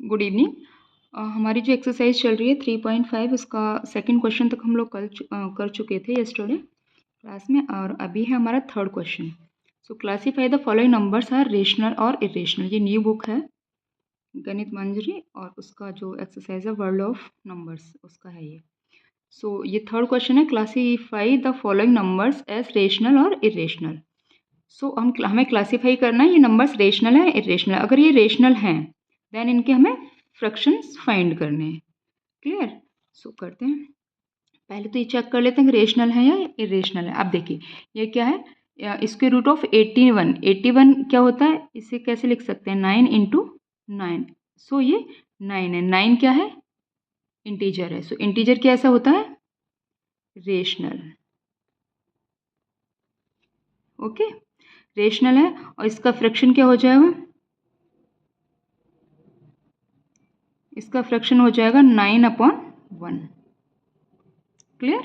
Good evening. हमारी जो exercise चल रही है 3.5 उसका सेकंड क्वेश्चन तक हम लोग कर चुके थे यस्टरडे क्लास में, और अभी है हमारा third question. So classify the following numbers are rational और इरेशनल। ये न्यू बुक है गणित मंजरी, और उसका जो एक्सरसाइज है वर्ल्ड ऑफ नंबर्स उसका है ये। सो ये थर्ड क्वेश्चन है, classify the following numbers as rational और इरेशनल। सो हमें क्लासीफाई करना है ये नंबर्स रेशनल है इरेशनल। अगर ये रेशनल हैं देन इनके हमें फ्रैक्शंस फाइंड करने हैं। क्लियर? सो करते हैं। पहले तो ये चेक कर लेते हैं कि रेशनल है या इरेशनल है। अब देखिए ये क्या है, स्क्वायर रूट ऑफ 81। 81 क्या होता है, इसे कैसे लिख सकते हैं, 9 इंटू 9। सो ये 9 है। 9 क्या है, इंटीजर है। सो इंटीजर कैसा होता है, रेशनल। ओके, रेशनल है। और इसका फ्रैक्शन क्या हो जाएगा, इसका फ्रैक्शन हो जाएगा 9/1। क्लियर?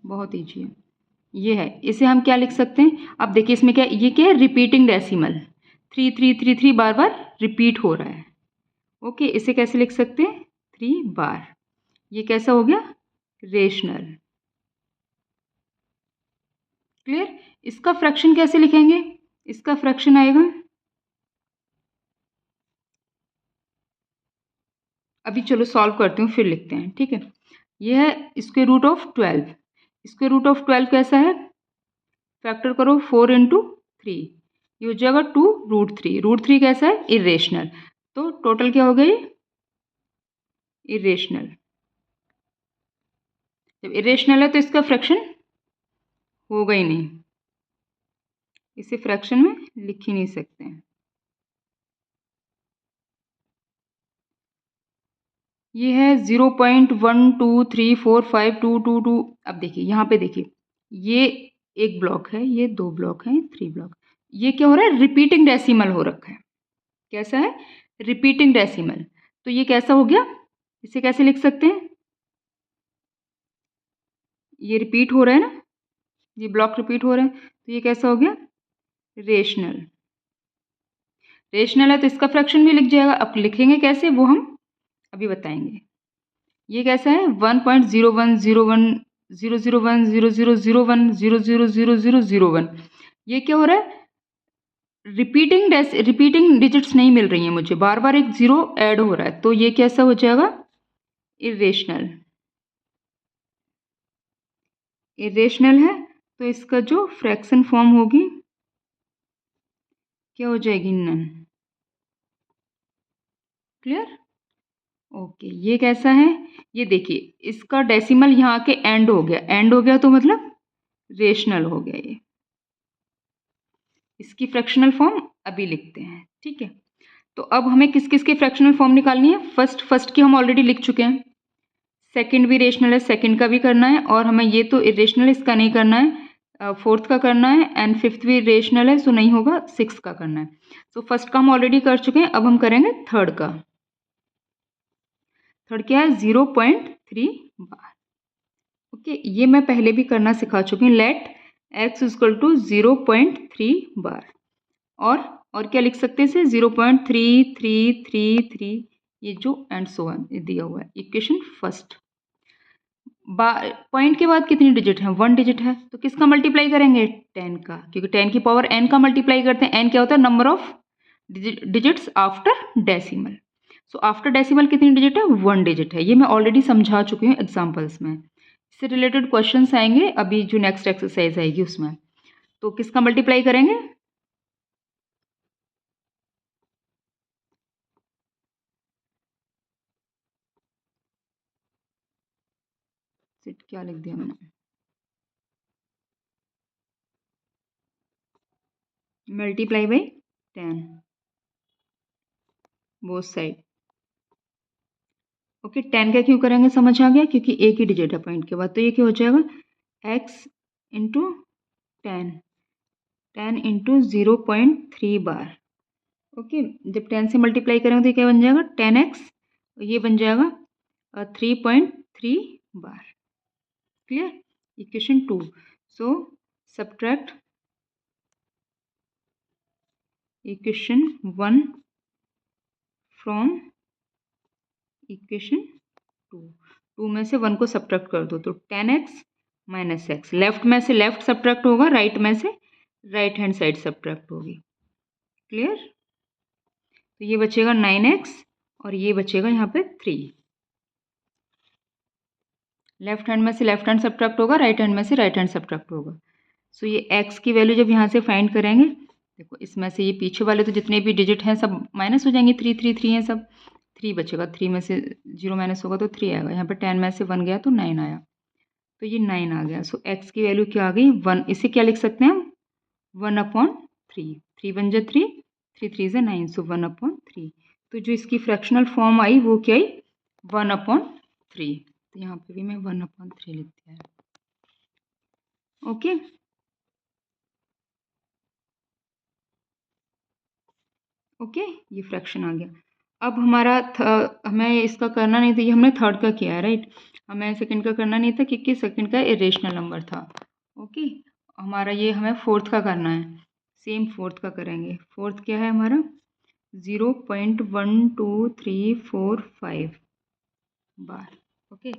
बहुत ईजी है। ये है, इसे हम क्या लिख सकते हैं, अब देखिए इसमें क्या, ये क्या है, रिपीटिंग डेसिमल। 3333 बार बार रिपीट हो रहा है। ओके, इसे कैसे लिख सकते हैं, 3 बार। ये कैसा हो गया, रेशनल। क्लियर? इसका फ्रैक्शन कैसे लिखेंगे, इसका फ्रैक्शन आएगा, अभी चलो सॉल्व करती हूँ फिर लिखते हैं, ठीक है। ये है square root of 12। Square root of 12 कैसा है, फैक्टर करो 4 इंटू 3, ये हो जाएगा 2√3। √3 कैसा है, इरेशनल। तो टोटल क्या हो गई, इरेशनल। जब इरेशनल है तो इसका फ्रैक्शन होगा ही नहीं, इसे फ्रैक्शन में लिख ही नहीं सकते हैं। ये है 0.123452222। अब देखिए यहाँ पे देखिए, ये एक ब्लॉक है, ये 2 ब्लॉक हैं, 3 ब्लॉक। ये क्या हो रहा है, रिपीटिंग डेसिमल हो रखा है। कैसा है, रिपीटिंग डेसिमल। तो ये कैसा हो गया, इसे कैसे लिख सकते हैं, ये रिपीट हो रहा है ना, ये ब्लॉक रिपीट हो रहा है, तो ये कैसा हो गया, रेशनल। रेशनल है तो इसका फ्रैक्शन भी लिख जाएगा। अब लिखेंगे कैसे वो हम अभी बताएंगे। ये कैसा है, 1.01010010000100000001। ये क्या हो रहा है, रिपीटिंग डिजिट्स नहीं मिल रही हैं मुझे, बार बार एक जीरो ऐड हो रहा है, तो ये कैसा हो जाएगा, इरेशनल। इरेशनल है तो इसका जो फ्रैक्शन फॉर्म होगी क्या हो जाएगी, नन। क्लियर? ओके, ये कैसा है, ये देखिए इसका डेसिमल यहाँ के एंड हो गया, एंड हो गया तो मतलब रेशनल हो गया ये। इसकी फ्रैक्शनल फॉर्म अभी लिखते हैं, ठीक है। तो अब हमें किस किस की फ्रैक्शनल फॉर्म निकालनी है, फर्स्ट की हम ऑलरेडी लिख चुके हैं। सेकंड भी रेशनल है, सेकंड का भी करना है, और हमें ये तो इरेशनल इसका नहीं करना है, फोर्थ का करना है, एंड फिफ्थ भी रेशनल है सो नहीं होगा, सिक्स का करना है। सो फर्स्ट का हम ऑलरेडी कर चुके हैं, अब हम करेंगे थर्ड का। थर्ड क्या है, 0.3 बार। ओके, ये मैं पहले भी करना सिखा चुकी हूँ। लेट x इक्वल टू 0.3 बार, और क्या लिख सकते हैं इसे, 0.3333, ये जो एंड सो ऑन दिया हुआ है, इक्वेशन फर्स्ट। पॉइंट के बाद कितनी डिजिट है, 1 डिजिट है, तो किसका मल्टीप्लाई करेंगे, 10 का, क्योंकि 10 की पावर n का मल्टीप्लाई करते हैं। n क्या होता है, number of digits after decimal. So after decimal कितनी डिजिट है, 1 डिजिट है। ये मैं ऑलरेडी समझा चुकी हूँ एग्जाम्पल्स में, इससे रिलेटेड क्वेश्चंस आएंगे अभी जो नेक्स्ट एक्सरसाइज आएगी उसमें। तो किसका मल्टीप्लाई करेंगे, क्या लिख दिया मैंने, multiply by 10 both side. Okay, 10 का क्यों करेंगे समझ आ गया, क्योंकि एक ही डिजिट है पॉइंट के बाद, तो ये क्या हो जाएगा, x इंटू 10, 10 इंटू 0.3 बार। ओके, जब 10 से मल्टीप्लाई करेंगे तो क्या बन जाएगा, 10x, ये बन जाएगा 3.3 बार। Clear? Equation 2। So subtract equation 1 from equation 2 में से 1 को सब्ट्रैक्ट कर दो तो 10x माइनस एक्स, लेफ्ट में से लेफ्ट सब्ट्रैक्ट होगा, राइट में से राइट हैंड साइड सब्ट्रैक्ट होगी। क्लियर? तो ये बचेगा 9x और ये बचेगा यहाँ पे 3। लेफ्ट हैंड में से लेफ्ट हैंड सब्ट्रैक्ट होगा, राइट हैंड में से राइट हैंड सब्ट्रैक्ट होगा। सो ये x की वैल्यू जब यहाँ से फाइंड करेंगे, देखो इसमें से ये पीछे वाले तो जितने भी डिजिट हैं सब माइनस हो जाएंगे, 3 3 3 हैं सब, 3 बचेगा, 3 में से 0 माइनस होगा तो 3 आएगा। यहाँ पे 10 में से 1 गया तो 9 आया, तो ये 9 आ गया। सो x की वैल्यू क्या आ गई? 1। इसे क्या लिख सकते हैं हम? 1/3। 3 1 जा 3, 3 3 जा 9, सो 1/3। तो जो इसकी फ्रैक्शनल फॉर्म आई वो क्या आई? 1/3। तो यहाँ पे भी मैं 1/3 लिख दिया है। ओके, ओके, ये फ्रैक्शन आ गया। अब हमारा हमें इसका करना नहीं था, ये हमने थर्ड का किया है, राइट। हमें सेकंड का करना नहीं था क्योंकि सेकंड का इरेशनल नंबर था। ओके, हमारा ये हमें फोर्थ का करना है। सेम फोर्थ का करेंगे। फोर्थ क्या है हमारा? 0.12345 बार। ओके,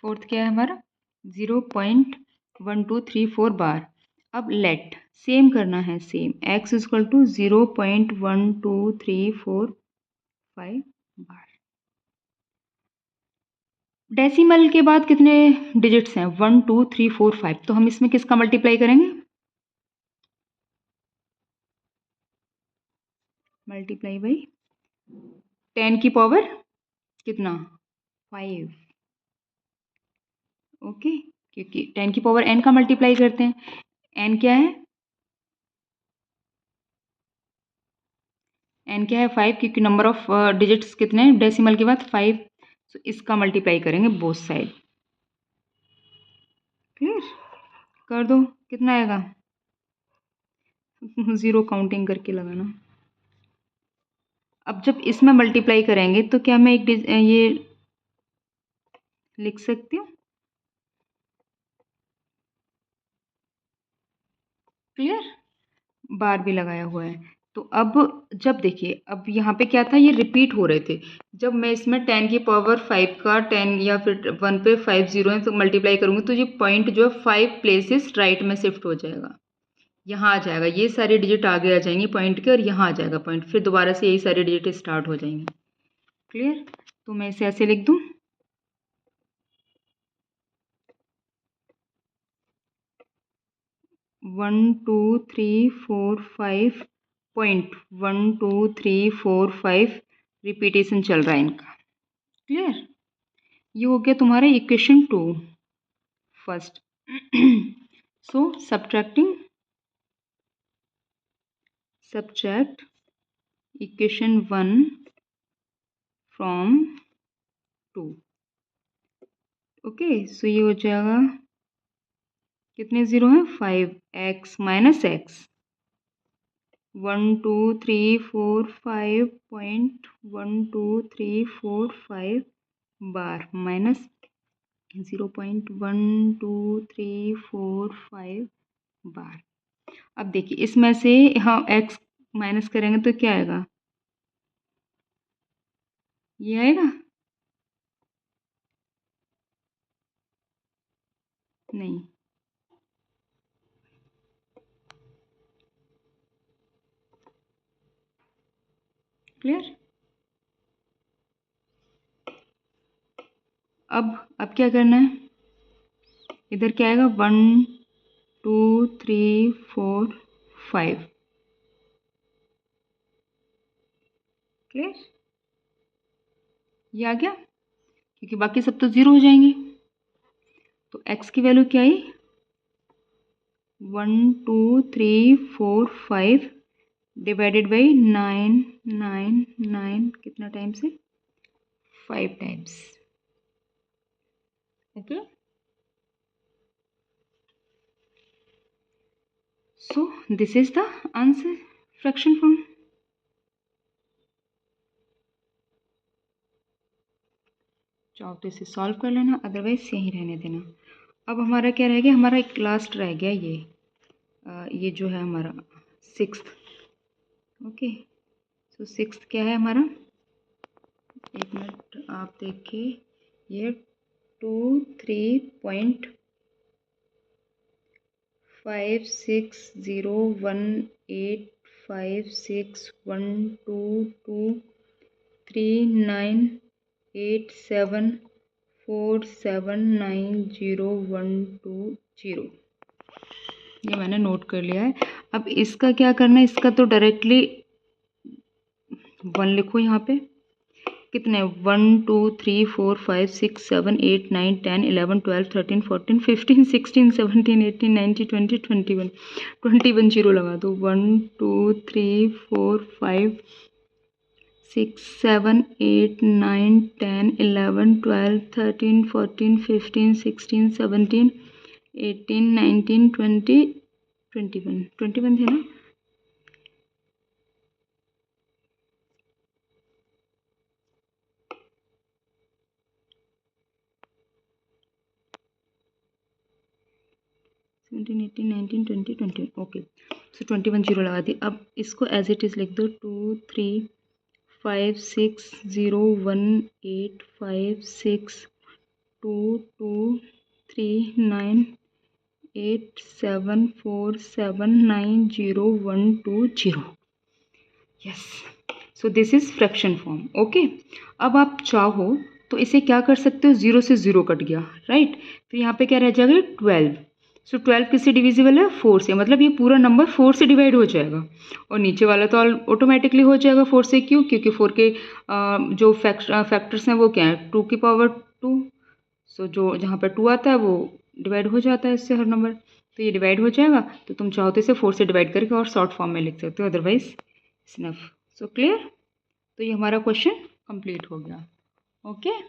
फोर्थ क्या है हमारा? 0.1234 बार। अब लेट सेम करना है, same x equal to 0.12345 bar. Decimal के बाद कितने डिजिट्स हैं? 1 2 3 4 5। तो हम इसमें किसका मल्टीप्लाई करेंगे? मल्टीप्लाई बाई 10 की पावर कितना? 5। ओके, क्योंकि 10 की पावर n का मल्टीप्लाई करते हैं। n क्या है? n क्या है? 5, क्योंकि नंबर ऑफ डिजिट्स कितने हैं डेसिमल के बाद? 5। तो इसका मल्टीप्लाई करेंगे बोथ साइड। क्लियर? कर दो, कितना आएगा? 0 काउंटिंग करके लगाना। अब जब इसमें मल्टीप्लाई करेंगे तो क्या मैं ये लिख सकती हूँ? क्लियर? बार भी लगाया हुआ है। तो अब जब देखिए, अब यहाँ पे क्या था, ये रिपीट हो रहे थे। जब मैं इसमें 10 की पावर 5 का 10 या फिर 1 पे 5 जीरो है तो मल्टीप्लाई करूँगी तो ये पॉइंट जो है 5 प्लेसेस राइट में शिफ्ट हो जाएगा, यहाँ आ जाएगा। ये सारे डिजिट आगे आ जाएंगे पॉइंट के और यहाँ आ जाएगा पॉइंट, फिर दोबारा से यही सारे डिजिट स्टार्ट हो जाएंगे। क्लियर? तो मैं इसे ऐसे लिख दूँ, 1 2 3 4 5 पॉइंट 1 2 3 4 5 रिपीटेशन चल रहा है इनका। क्लियर? ये हो गया तुम्हारा equation 2 first. So subtract equation 1 from 2। Okay, so ये हो जाएगा, कितने जीरो हैं? 5x माइनस एक्स, 1 2 3 4 5 पॉइंट 1 2 3 4 5 बार माइनस 0.1234 बार। अब देखिए इसमें से हम x माइनस करेंगे तो क्या आएगा? ये आएगा? नहीं। क्लियर? अब क्या करना है? इधर क्या आएगा? 1 2 3 4 5। क्लियर? ये आ गया, क्योंकि बाकी सब तो जीरो हो जाएंगे। तो x की वैल्यू क्या आई? 1 2 3 4 5 डिवाइडेड बाई 9 9 9 कितना टाइम से? 5 times. Okay, so this is the answer fraction form। चाहो तो इसे सॉल्व कर लेना, अदरवाइज यहीं रहने देना। अब हमारा क्या रह गया? हमारा एक लास्ट रह गया ये जो है हमारा 6th। ओके, सो 6th क्या है हमारा? एक मिनट आप देखिए, ये 23.560185612239874790120। ये मैंने नोट कर लिया है। अब इसका क्या करना है, इसका तो डायरेक्टली 1 लिखो यहाँ पे। कितने 1 2 3 4 5 6 7 8 9 10 11 12 13 14 15 16 17 18 19 20 21 21 जीरो लगा दो। 1 2 3 4 5 6 7 8 9 10 11 12 13 14 15 16 17 18 19 20 21 21 थे ना। ओके, सो 21 जीरो लगा दी। अब इसको एज इट इज़ लिख दो, 2 3 5 6 0 1 8 5 6 2 2 3 9 8 7 4 7 9 0 1 2 0। Yes, so this is fraction form. Okay, अब आप चाहो तो इसे क्या कर सकते हो, 0 से 0 कट गया, राइट। फिर यहाँ पे क्या रह जाएगा, 12। सो 12 किससे डिविजिबल है, 4 से, मतलब ये पूरा नंबर 4 से डिवाइड हो जाएगा। और नीचे वाला तो ऑटोमेटिकली हो जाएगा 4 से, क्यों, क्योंकि 4 के जो फैक्टर्स हैं वो क्या है, 2 की पावर 2। सो जो जहाँ पर 2 आता है वो डिवाइड हो जाता है इससे हर नंबर, तो ये डिवाइड हो जाएगा। तो तुम चाहो तो इसे 4 से डिवाइड करके और शॉर्ट फॉर्म में लिख सकते हो, अदरवाइज स्नफ। सो क्लियर, तो ये हमारा क्वेश्चन कंप्लीट हो गया। Okay,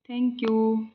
thank you.